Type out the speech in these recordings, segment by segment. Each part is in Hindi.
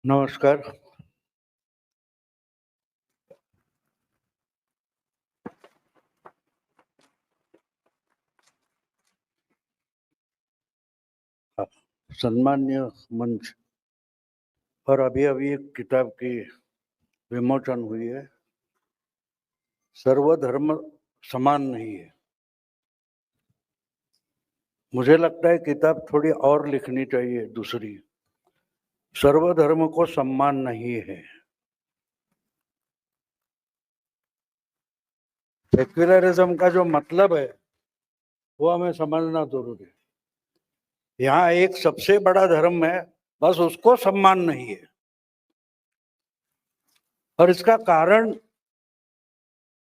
नमस्कार। सम्मान्य मंच पर अभी-अभी एक किताब की विमोचन हुई है। सर्वधर्म समान नहीं है। मुझे लगता है किताब थोड़ी और लिखनी चाहिए दूसरी। सर्वधर्म को सम्मान नहीं है। सेक्युलरिज्म का जो मतलब है वो हमें समझना जरूरी है। यहाँ एक सबसे बड़ा धर्म है, बस उसको सम्मान नहीं है। और इसका कारण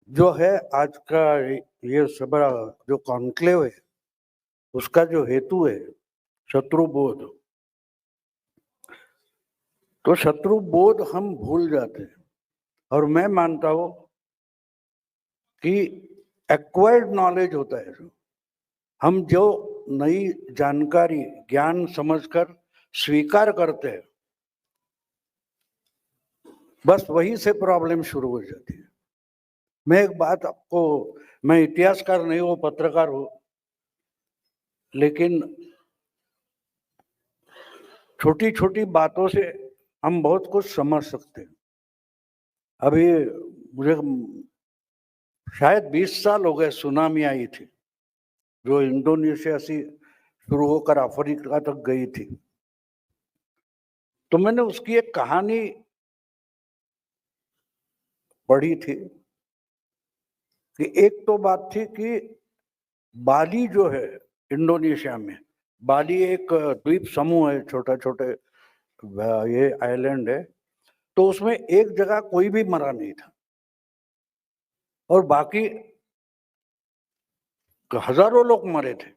जो है आज का ये सब जो कॉन्क्लेव है, उसका जो हेतु है शत्रुबोध। तो शत्रुबोध हम भूल जाते हैं। और मैं मानता हूं कि एक्वायर्ड नॉलेज होता है हम जो नई जानकारी ज्ञान समझकर स्वीकार करते हैं, बस वहीं से प्रॉब्लम शुरू हो जाती है। मैं एक बात आपको, मैं इतिहासकार नहीं हूं, पत्रकार हूं, लेकिन छोटी छोटी बातों से हम बहुत कुछ समझ सकते हैं। अभी मुझे शायद 20 साल हो गए, सुनामी आई थी जो इंडोनेशिया से शुरू होकर अफ्रीका तक गई थी। तो मैंने उसकी एक कहानी पढ़ी थी कि एक तो बात थी कि बाली जो है इंडोनेशिया में, बाली एक द्वीप समूह है, छोटा छोटे ये आइलैंड है। तो उसमें एक जगह कोई भी मरा नहीं था और बाकी हजारों लोग मरे थे।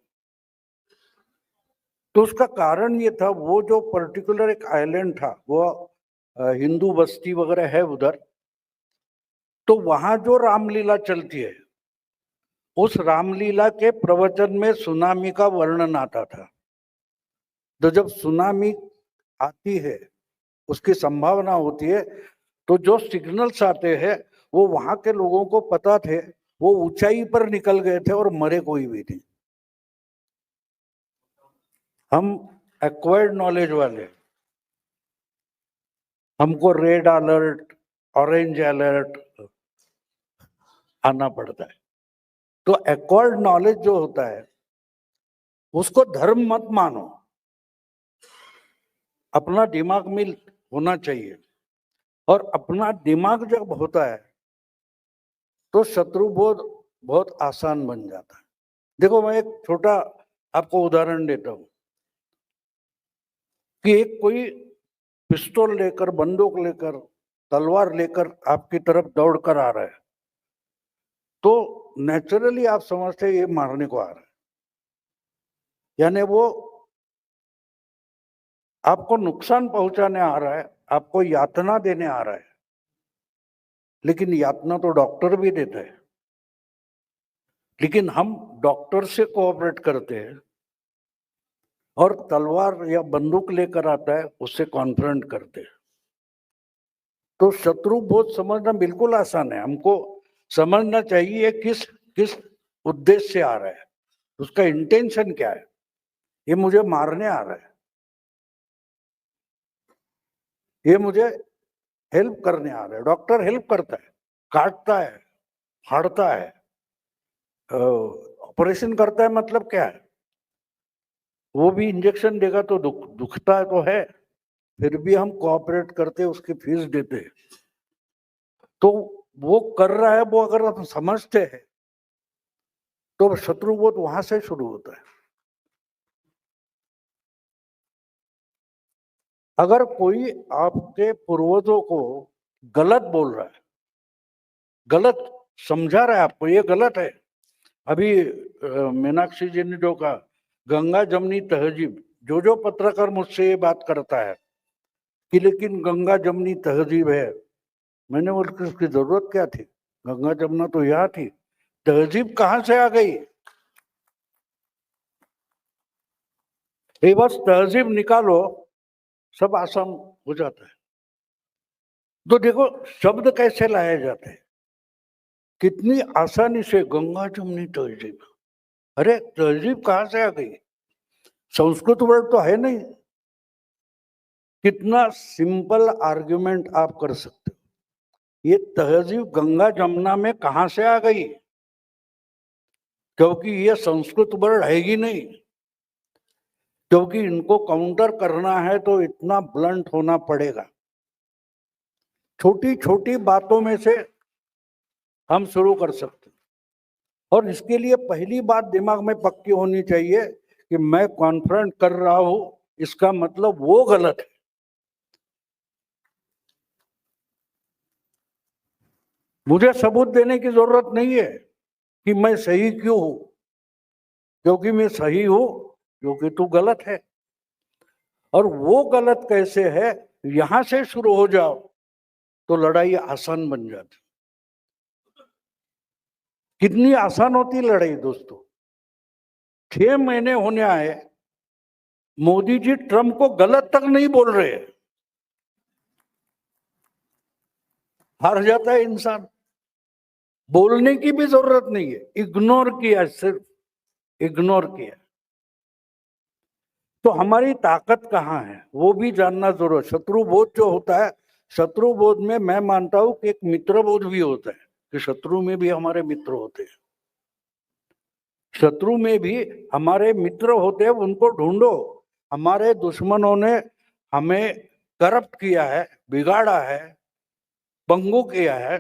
तो उसका कारण ये था, वो जो पर्टिकुलर एक आइलैंड था वो हिंदू बस्ती वगैरह है उधर। तो वहां जो रामलीला चलती है, उस रामलीला के प्रवचन में सुनामी का वर्णन आता था। तो जब सुनामी आती है, उसकी संभावना होती है, तो जो सिग्नल्स आते हैं वो वहां के लोगों को पता थे, वो ऊंचाई पर निकल गए थे और मरे कोई भी नहीं। हम एक्वायर्ड नॉलेज वाले, हमको रेड अलर्ट, ऑरेंज अलर्ट आना पड़ता है। तो एक्वायर्ड नॉलेज जो होता है उसको धर्म मत मानो, अपना दिमाग में होना चाहिए। और अपना दिमाग जब होता है तो शत्रुबोध बहुत आसान बन जाता है। देखो, मैं एक छोटा आपको उदाहरण देता हूं कि एक कोई पिस्तौल लेकर, बंदूक लेकर, तलवार लेकर आपकी तरफ दौड़ कर आ रहा है, तो नेचुरली आप समझते हैं ये मारने को आ रहा है। यानी वो आपको नुकसान पहुंचाने आ रहा है, आपको यातना देने आ रहा है। लेकिन यातना तो डॉक्टर भी देता है। लेकिन हम डॉक्टर से कोऑपरेट करते हैं और तलवार या बंदूक लेकर आता है, उससे कॉन्फ्रंट करते हैं। तो शत्रु बोध समझना बिल्कुल आसान है। हमको समझना चाहिए किस किस उद्देश्य से आ रहा है, उसका इंटेंशन क्या है। ये मुझे मारने आ रहा है, ये मुझे हेल्प करने आ रहा है। डॉक्टर हेल्प करता है, काटता है, फाड़ता है, ऑपरेशन करता है। मतलब क्या है, वो भी इंजेक्शन देगा तो दुखता है तो है, फिर भी हम कोऑपरेट करते, उसकी फीस देते हैं। तो वो कर रहा है, वो अगर हम समझते हैं तो शत्रुबोध वहां से शुरू होता है। अगर कोई आपके पूर्वजों को गलत बोल रहा है, गलत समझा रहा है आपको, ये गलत है। अभी मीनाक्षी जी ने जो कहा, गंगा जमनी तहजीब, जो जो पत्रकार मुझसे ये बात करता है कि लेकिन गंगा जमनी तहजीब है, मैंने बोला उसकी जरूरत क्या थी? गंगा जमुना तो यहाँ थी, तहजीब कहां से आ गई? ये बस तहजीब निकालो, सब आसान हो जाता है। तो देखो शब्द कैसे लाए जाते हैं, कितनी आसानी से गंगा जमुनी तहजीब। अरे तहजीब कहाँ से आ गई? संस्कृत वर्ड तो है नहीं। कितना सिंपल आर्ग्यूमेंट आप कर सकते हो, ये तहजीब गंगा जमुना में कहां से आ गई? क्योंकि ये संस्कृत वर्ड है ही नहीं। क्योंकि इनको काउंटर करना है तो इतना ब्लंट होना पड़ेगा। छोटी छोटी बातों में से हम शुरू कर सकते हैं, और इसके लिए पहली बात दिमाग में पक्की होनी चाहिए कि मैं कॉन्फ्रंट कर रहा हूं, इसका मतलब वो गलत है। मुझे सबूत देने की जरूरत नहीं है कि मैं सही क्यों हूं, क्योंकि मैं सही हूं क्योंकि तू गलत है। और वो गलत कैसे है, यहां से शुरू हो जाओ तो लड़ाई आसान बन जाती। कितनी आसान होती लड़ाई दोस्तों। 6 महीने होने आए, मोदी जी ट्रंप को गलत तक नहीं बोल रहे। हार जाता है इंसान। बोलने की भी जरूरत नहीं है, इग्नोर किया, सिर्फ इग्नोर किया। तो हमारी ताकत कहाँ है वो भी जानना जरूर। शत्रुबोध जो होता है, शत्रुबोध में मैं मानता हूं कि एक मित्रबोध भी होता है, कि शत्रु में भी हमारे मित्र होते हैं। शत्रु में भी हमारे मित्र होते हैं, उनको ढूंढो। हमारे दुश्मनों ने हमें करप्ट किया है, बिगाड़ा है, पंगु किया है,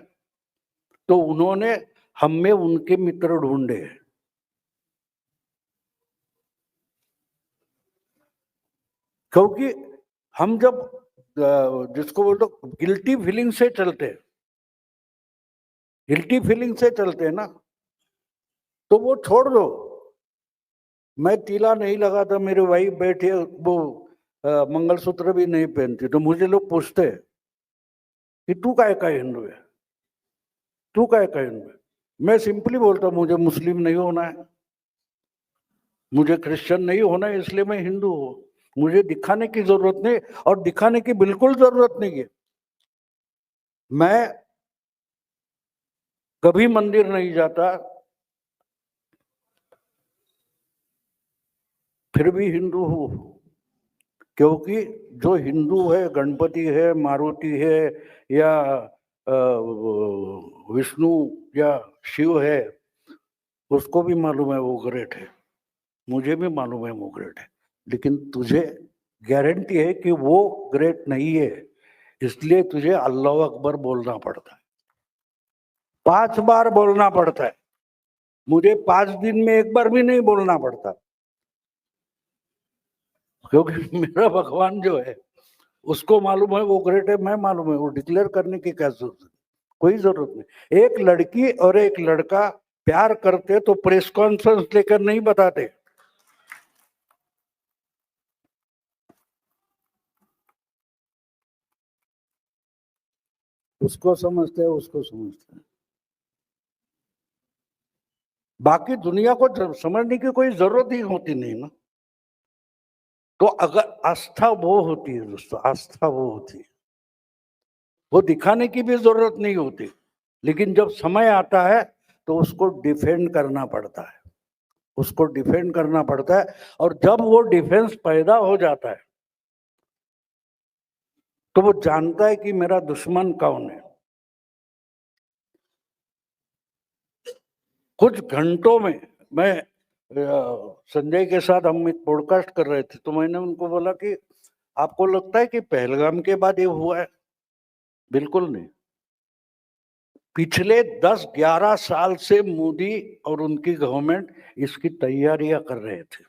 तो उन्होंने हम में उनके मित्र ढूंढे। क्योंकि हम जब जिसको बोलते गिल्टी फीलिंग से चलते हैं, गिल्टी फीलिंग से चलते हैं ना, तो वो छोड़ दो। मैं तीला नहीं लगा था, मेरे भाई बैठे वो मंगलसूत्र भी नहीं पहनती, तो मुझे लोग पूछते हैं कि तू काय का हिंदू है, तू काय का हिंदू है। मैं सिंपली बोलता हूँ मुझे मुस्लिम नहीं होना है, मुझे क्रिश्चियन नहीं होना है, इसलिए मैं हिंदू हूँ। मुझे दिखाने की जरूरत नहीं, और दिखाने की बिल्कुल जरूरत नहीं है। मैं कभी मंदिर नहीं जाता, फिर भी हिंदू हूँ। क्योंकि जो हिंदू है, गणपति है, मारुति है, या विष्णु या शिव है, उसको भी मालूम है वो ग्रेट है, मुझे भी मालूम है वो ग्रेट है। लेकिन तुझे गारंटी है कि वो ग्रेट नहीं है, इसलिए तुझे अल्लाह अकबर बोलना पड़ता है, 5 बार बोलना पड़ता है। मुझे 5 दिन में एक बार भी नहीं बोलना पड़ता, क्योंकि मेरा भगवान जो है उसको मालूम है वो ग्रेट है, मैं मालूम है, वो डिक्लेयर करने की क्या जरूरत है? कोई जरूरत नहीं। एक लड़की और एक लड़का प्यार करते तो प्रेस कॉन्फ्रेंस लेकर नहीं बताते। उसको समझते हैं, उसको समझते हैं, बाकी दुनिया को समझने की कोई जरूरत ही होती नहीं ना। तो अगर आस्था वो होती है दोस्तों, आस्था वो होती है, वो दिखाने की भी जरूरत नहीं होती। लेकिन जब समय आता है तो उसको डिफेंड करना पड़ता है, उसको डिफेंड करना पड़ता है। और जब वो डिफेंस पैदा हो जाता है तो वो जानता है कि मेरा दुश्मन कौन है। कुछ घंटों में मैं संजय के साथ हम एक पॉडकास्ट कर रहे थे, तो मैंने उनको बोला कि आपको लगता है कि पहलगाम के बाद ये हुआ है? बिल्कुल नहीं। पिछले 10-11 साल से मोदी और उनकी गवर्नमेंट इसकी तैयारियां कर रहे थे।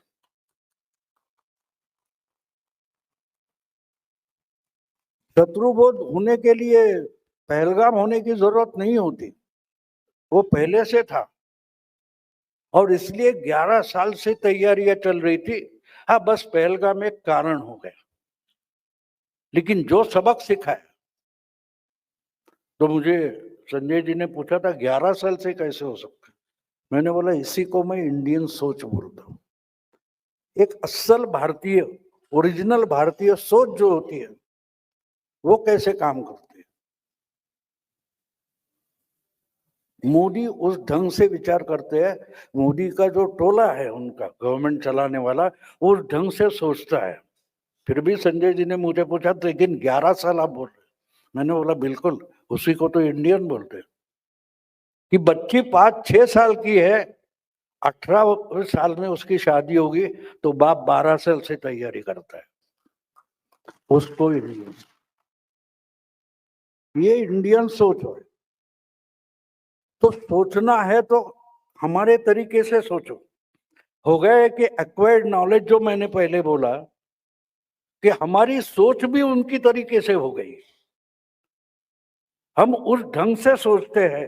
शत्रुबोध होने के लिए पहलगाम होने की जरूरत नहीं होती, वो पहले से था। और इसलिए 11 साल से तैयारियां चल रही थी। हाँ, बस पहलगाम एक कारण हो गया। लेकिन जो सबक सीखा है, तो मुझे संजय जी ने पूछा था 11 साल से कैसे हो सकता है, मैंने बोला इसी को मैं इंडियन सोच बोलता हूँ। एक असल भारतीय, ओरिजिनल भारतीय सोच जो होती है वो कैसे काम करती है। मोदी उस ढंग से विचार करते हैं, मोदी का जो टोला है उनका गवर्नमेंट चलाने वाला, उस ढंग से सोचता है। फिर भी संजय जी ने मुझे पूछा, लेकिन 11 साल आप बोल रहे हैं। मैंने बोला बिल्कुल, उसी को तो इंडियन बोलते हैं। कि बच्ची 5-6 साल की है, 18 साल में उसकी शादी होगी, तो बाप 12 साल से तैयारी करता है उसको इंडियन। ये इंडियन सोच है। तो सोचना है तो हमारे तरीके से सोचो। हो गया है कि एक्वायर्ड नॉलेज, जो मैंने पहले बोला कि हमारी सोच भी उनकी तरीके से हो गई। हम उस ढंग से सोचते हैं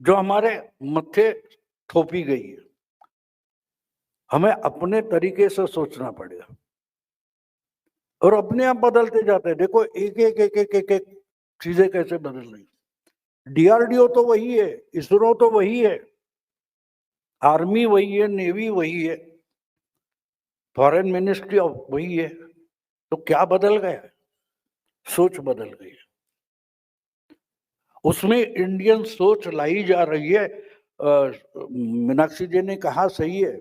जो हमारे मत्थे थोपी गई है। हमें अपने तरीके से सोचना पड़ेगा और अपने आप बदलते जाते हैं। देखो एक एक एक एक एक, एक चीजें कैसे बदल रही। डीआरडीओ तो वही है, इसरो तो वही है, आर्मी वही है, नेवी वही है, फॉरेन मिनिस्ट्री वही है। तो क्या बदल गया है? सोच बदल गई है। उसमें इंडियन सोच लाई जा रही है। मीनाक्षी जी ने कहा सही है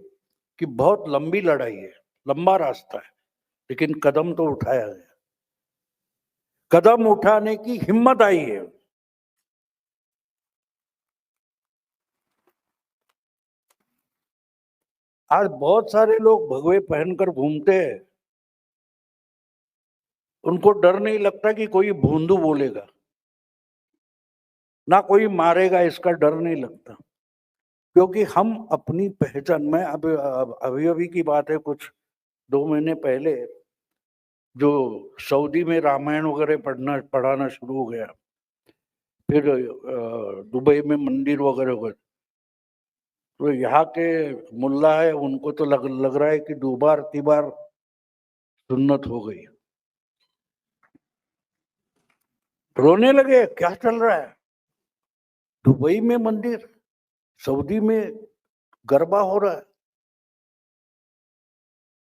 कि बहुत लंबी लड़ाई है, लंबा रास्ता है, लेकिन कदम तो उठाया गया। कदम उठाने की हिम्मत आई है। आज बहुत सारे लोग भगवे पहनकर घूमते हैं, उनको डर नहीं लगता कि कोई भोंदू बोलेगा, ना कोई मारेगा, इसका डर नहीं लगता। क्योंकि हम अपनी पहचान में अभी अभी की बात है, कुछ 2 महीने पहले जो सऊदी में रामायण वगैरह पढ़ाना शुरू हो गया, फिर दुबई में मंदिर वगैरह हो गए, तो यहाँ के मुल्ला है, उनको तो लग रहा है कि 2 बार 3 बार सुन्नत हो गई। रोने लगे, क्या चल रहा है? दुबई में मंदिर, सऊदी में गरबा हो रहा है।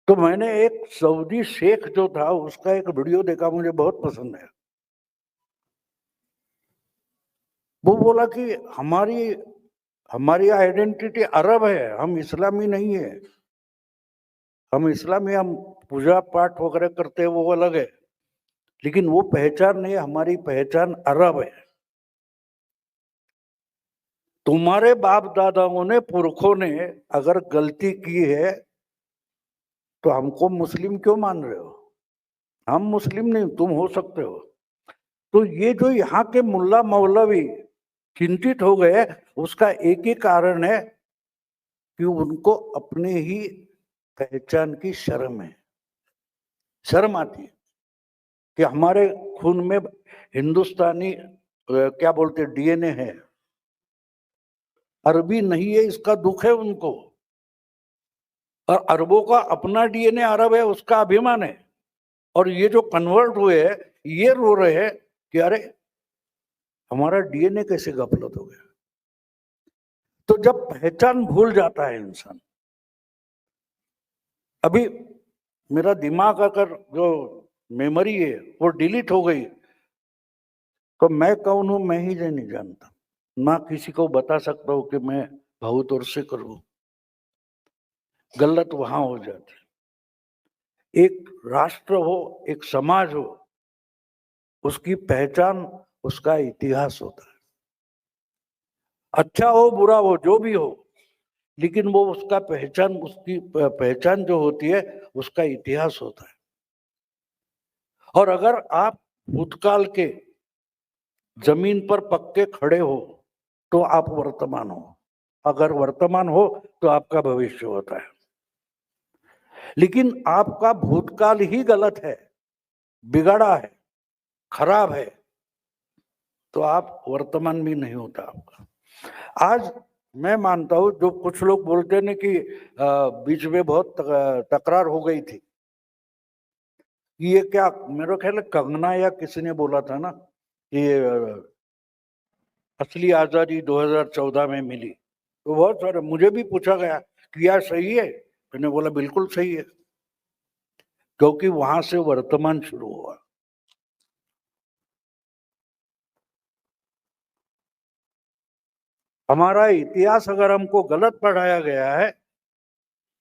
तो मैंने एक सऊदी शेख जो था, उसका एक वीडियो देखा, मुझे बहुत पसंद है। वो बोला कि हमारी हमारी आइडेंटिटी अरब है, हम इस्लामी नहीं है। हम इस्लामी, हम पूजा पाठ वगैरह करते हैं, वो अलग है, लेकिन वो पहचान नहीं है, हमारी पहचान अरब है। तुम्हारे बाप दादाओं ने, पुरखों ने अगर गलती की है तो हमको मुस्लिम क्यों मान रहे हो? हम मुस्लिम नहीं, तुम हो सकते हो। तो ये जो यहाँ के मुल्ला मौलवी चिंतित हो गए, उसका एक ही कारण है कि उनको अपने ही पहचान की शर्म है। शर्म आती है कि हमारे खून में हिंदुस्तानी क्या बोलते डीएनए है, अरबी नहीं है, इसका दुख है उनको। और अरबों का अपना डीएनए अरब है, उसका अभिमान है। और ये जो कन्वर्ट हुए हैं, ये रो रहे हैं कि अरे हमारा डीएनए कैसे गफलत हो गया। तो जब पहचान भूल जाता है इंसान, अभी मेरा दिमाग अगर जो मेमोरी है वो डिलीट हो गई, तो मैं कौन हूं मैं ही नहीं जानता, ना किसी को बता सकता हूं कि मैं बहुत और से करूं। गलत वहां हो जाती। एक राष्ट्र हो, एक समाज हो, उसकी पहचान, उसका इतिहास होता है। अच्छा हो बुरा हो जो भी हो, लेकिन वो उसका पहचान, उसकी पहचान जो होती है, उसका इतिहास होता है। और अगर आप भूतकाल के जमीन पर पक्के खड़े हो तो आप वर्तमान हो, अगर वर्तमान हो तो आपका भविष्य होता है। लेकिन आपका भूतकाल ही गलत है, बिगड़ा है, खराब है, तो आप वर्तमान भी नहीं होता आपका। आज मैं मानता हूं, जो कुछ लोग बोलते हैं कि बीच में बहुत तकरार हो गई थी, ये क्या, मेरा ख्याल है कंगना या किसी ने बोला था ना कि असली आजादी 2014 में मिली। तो बहुत सारे, मुझे भी पूछा गया कि यार सही है, मैंने बोला बिल्कुल सही है, क्योंकि वहां से वर्तमान शुरू हुआ। हमारा इतिहास अगर हमको गलत पढ़ाया गया है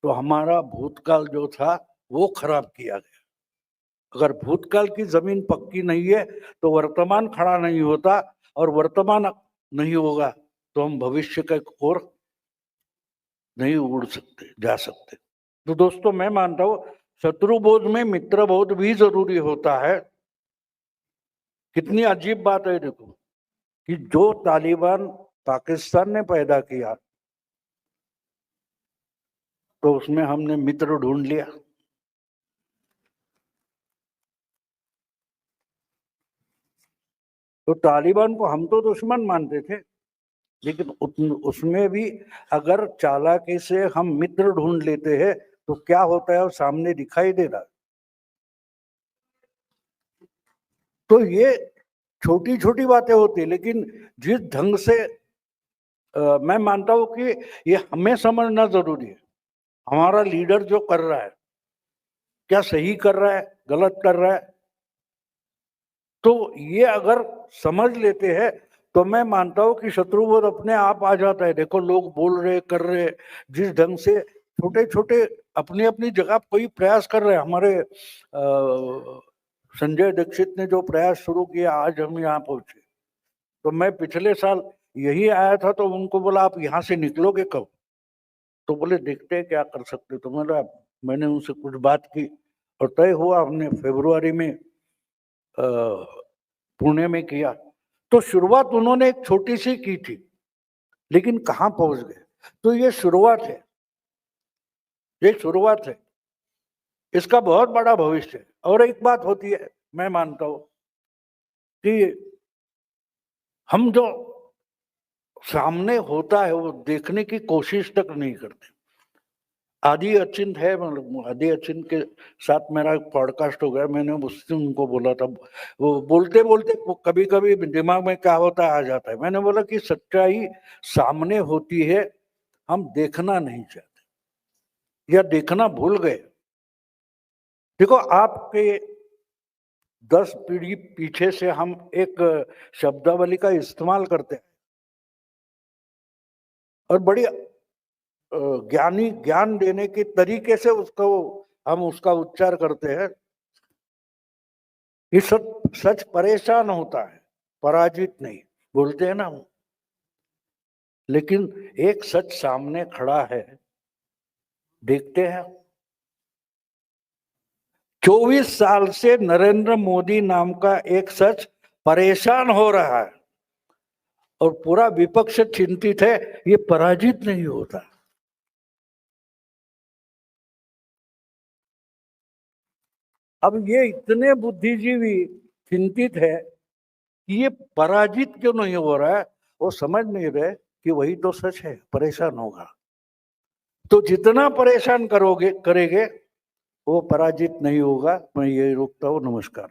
तो हमारा भूतकाल जो था वो खराब किया गया। अगर भूतकाल की जमीन पक्की नहीं है तो वर्तमान खड़ा नहीं होता, और वर्तमान नहीं होगा तो हम भविष्य की ओर नहीं उड़ सकते, जा सकते। तो दोस्तों, मैं मानता हूं शत्रु बोध में मित्र बोध भी जरूरी होता है। कितनी अजीब बात है देखो, कि जो तालिबान पाकिस्तान ने पैदा किया तो उसमें हमने मित्र ढूंढ लिया। तो तालिबान को हम तो दुश्मन मानते थे, लेकिन उसमें भी अगर चालाकी से हम मित्र ढूंढ लेते हैं तो क्या होता है वो सामने दिखाई दे रहा। तो ये छोटी छोटी बातें होती है, लेकिन जिस ढंग से मैं मानता हूं कि ये हमें समझना जरूरी है। हमारा लीडर जो कर रहा है, क्या सही कर रहा है, गलत कर रहा है, तो ये अगर समझ लेते हैं तो मैं मानता हूं कि शत्रुबोध अपने आप आ जाता है। देखो, लोग बोल रहे, कर रहे, जिस ढंग से छोटे छोटे अपनी अपनी जगह कोई प्रयास कर रहे हैं। हमारे संजय दीक्षित ने जो प्रयास शुरू किया, आज हम यहाँ पहुंचे। तो मैं पिछले साल यही आया था, तो उनको बोला आप यहाँ से निकलोगे कब? तो बोले देखते हैं क्या कर सकते। तो मैंने उनसे कुछ बात की और तय हुआ, हमने फरवरी में पुणे में किया। तो शुरुआत उन्होंने एक छोटी सी की थी, लेकिन कहां पहुंच गए। तो ये शुरुआत है, ये शुरुआत है, इसका बहुत बड़ा भविष्य है। और एक बात होती है, मैं मानता हूं कि हम जो सामने होता है वो देखने की कोशिश तक नहीं करते। आदि अचिंत है, मतलब आदि अचिंत के साथ मेरा एक पॉडकास्ट हो गया, मैंने उससे उनको बोला था, वो बोलते बोलते कभी कभी दिमाग में क्या होता है आ जाता है। मैंने बोला कि सच्चाई सामने होती है, हम देखना नहीं चाहते या देखना भूल गए। देखो, आपके 10 पीढ़ी पीछे से हम एक शब्दावली का इस्तेमाल करते हैं और बड़ी ज्ञान देने के तरीके से उसको हम उसका उच्चार करते हैं। ये सच परेशान होता है, पराजित नहीं, बोलते हैं ना हम। लेकिन एक सच सामने खड़ा है, देखते हैं। 24 साल से नरेंद्र मोदी नाम का एक सच परेशान हो रहा है और पूरा विपक्ष चिंतित है, ये पराजित नहीं होता। अब ये इतने बुद्धिजीवी चिंतित है कि ये पराजित क्यों नहीं हो रहा है, वो समझ नहीं रहे कि वही तो सच है, परेशान होगा। तो जितना परेशान करेंगे वो पराजित नहीं होगा। मैं ये रुकता हूँ। नमस्कार।